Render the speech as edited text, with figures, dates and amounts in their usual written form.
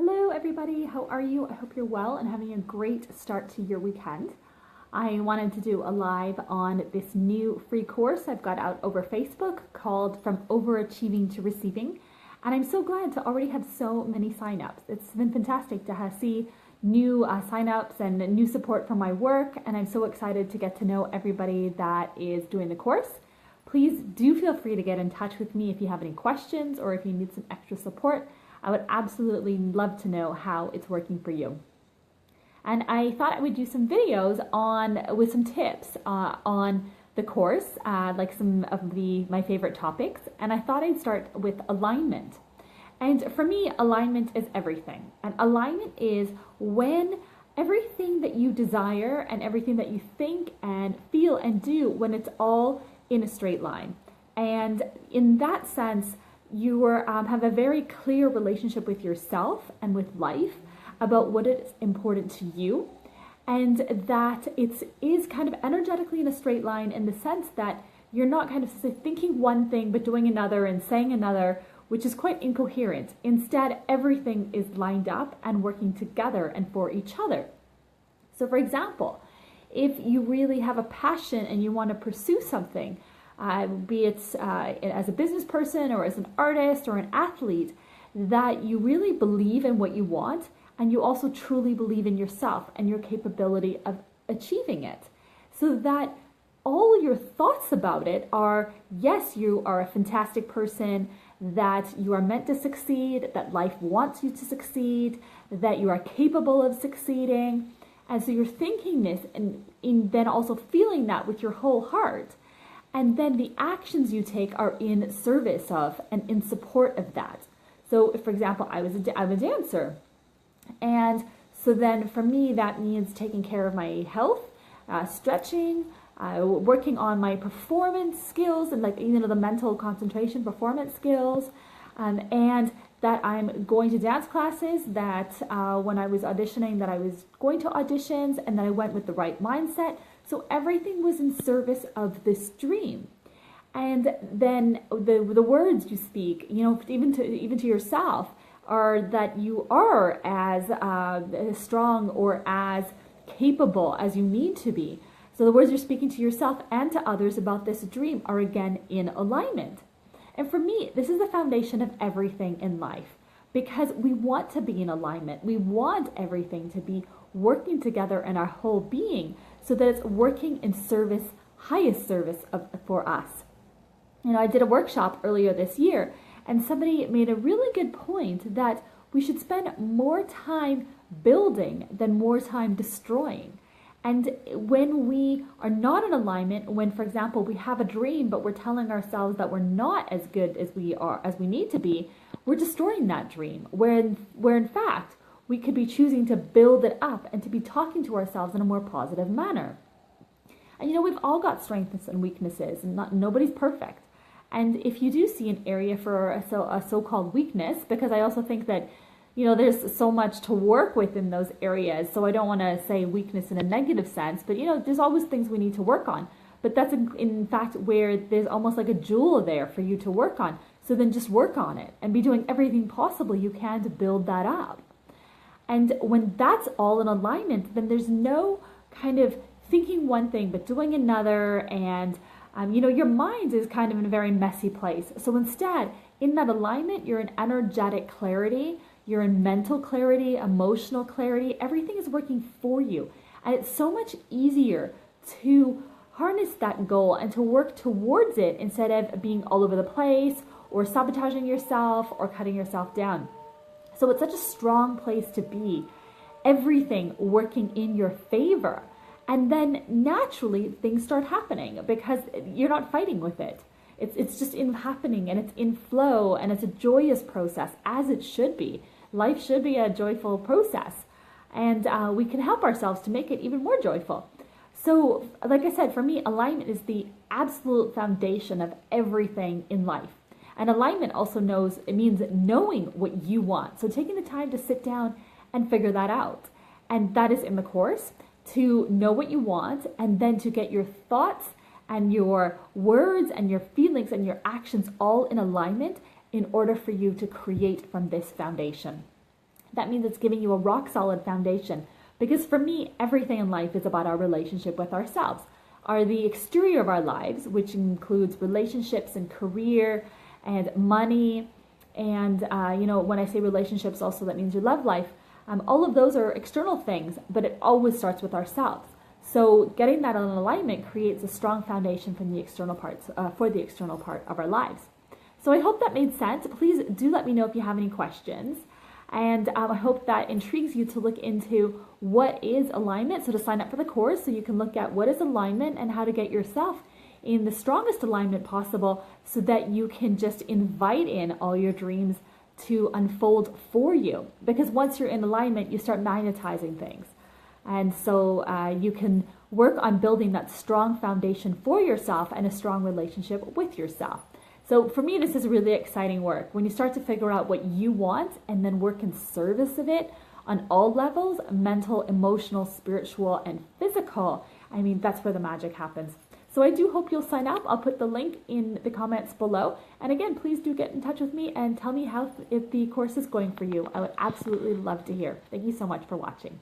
Hello everybody, how are you? I hope you're well and having a great start to your weekend. I wanted to do a live on this new free course I've got out over Facebook called From Overachieving to Receiving. And I'm so glad to already have so many signups. It's been fantastic to see new signups and new support for my work. And I'm so excited to get to know everybody that is doing the course. Please do feel free to get in touch with me if you have any questions or if you need some extra support. I would absolutely love to know how it's working for you. And I thought I would do some videos with some tips on the course, like some of my favorite topics. And I thought I'd start with alignment. And for me, alignment is everything. And alignment is when everything that you desire and everything that you think and feel and do, when it's all in a straight line. And in that sense, you have a very clear relationship with yourself and with life about what is important to you, and that it is kind of energetically in a straight line in the sense that you're not kind of thinking one thing but doing another and saying another, which is quite incoherent. Instead, everything is lined up and working together and for each other. So for example, if you really have a passion and you want to pursue something, be it as a business person or as an artist or an athlete, that you really believe in what you want and you also truly believe in yourself and your capability of achieving it. So that all your thoughts about it are, yes, you are a fantastic person, that you are meant to succeed, that life wants you to succeed, that you are capable of succeeding. And so you're thinking this and then also feeling that with your whole heart. And then the actions you take are in service of and in support of that. So, for example, I'm a dancer. And so then for me, that means taking care of my health, stretching, working on my performance skills and the mental concentration performance skills. And that I'm going to dance classes, that when I was auditioning, that I was going to auditions and that I went with the right mindset. So everything was in service of this dream. And then the words you speak, even to yourself, are that you are as strong or as capable as you need to be. So the words you're speaking to yourself and to others about this dream are again in alignment. And for me, this is the foundation of everything in life, because we want to be in alignment. We want everything to be working together in our whole being so that it's working in service, highest service for us. I did a workshop earlier this year, and somebody made a really good point that we should spend more time building than more time destroying. And when we are not in alignment, when, for example, we have a dream, but we're telling ourselves that we're not as good as we need to be, we're destroying that dream, where in fact, we could be choosing to build it up and to be talking to ourselves in a more positive manner. And we've all got strengths and weaknesses, and nobody's perfect. And if you do see an area for a so-called weakness, because I also think that there's so much to work with in those areas. So I don't want to say weakness in a negative sense, but there's always things we need to work on. But that's in fact where there's almost like a jewel there for you to work on. So then just work on it and be doing everything possible you can to build that up. And when that's all in alignment, then there's no kind of thinking one thing but doing another. And your mind is kind of in a very messy place. So instead, in that alignment, you're in energetic clarity. You're in mental clarity, emotional clarity. Everything is working for you. And it's so much easier to harness that goal and to work towards it instead of being all over the place or sabotaging yourself or cutting yourself down. So it's such a strong place to be. Everything working in your favor. And then naturally things start happening because you're not fighting with it. It's just in happening and it's in flow and it's a joyous process, as it should be. Life should be a joyful process, and we can help ourselves to make it even more joyful. So like I said, for me, alignment is the absolute foundation of everything in life. And alignment also means knowing what you want. So taking the time to sit down and figure that out. And that is in the course, to know what you want and then to get your thoughts and your words and your feelings and your actions all in alignment in order for you to create from this foundation. That means it's giving you a rock solid foundation. Because for me, everything in life is about our relationship with ourselves. Are the exterior of our lives, which includes relationships and career and money. And, when I say relationships, also that means your love life. All of those are external things, but it always starts with ourselves. So getting that in alignment creates a strong foundation for the external parts, for the external part of our lives. So I hope that made sense. Please do let me know if you have any questions. And I hope that intrigues you to look into what is alignment. So to sign up for the course, so you can look at what is alignment and how to get yourself in the strongest alignment possible so that you can just invite in all your dreams to unfold for you. Because once you're in alignment, you start magnetizing things. And so you can work on building that strong foundation for yourself and a strong relationship with yourself. So for me, this is really exciting work. When you start to figure out what you want and then work in service of it on all levels, mental, emotional, spiritual, and physical, that's where the magic happens. So I do hope you'll sign up. I'll put the link in the comments below. And again, please do get in touch with me and tell me if the course is going for you. I would absolutely love to hear. Thank you so much for watching.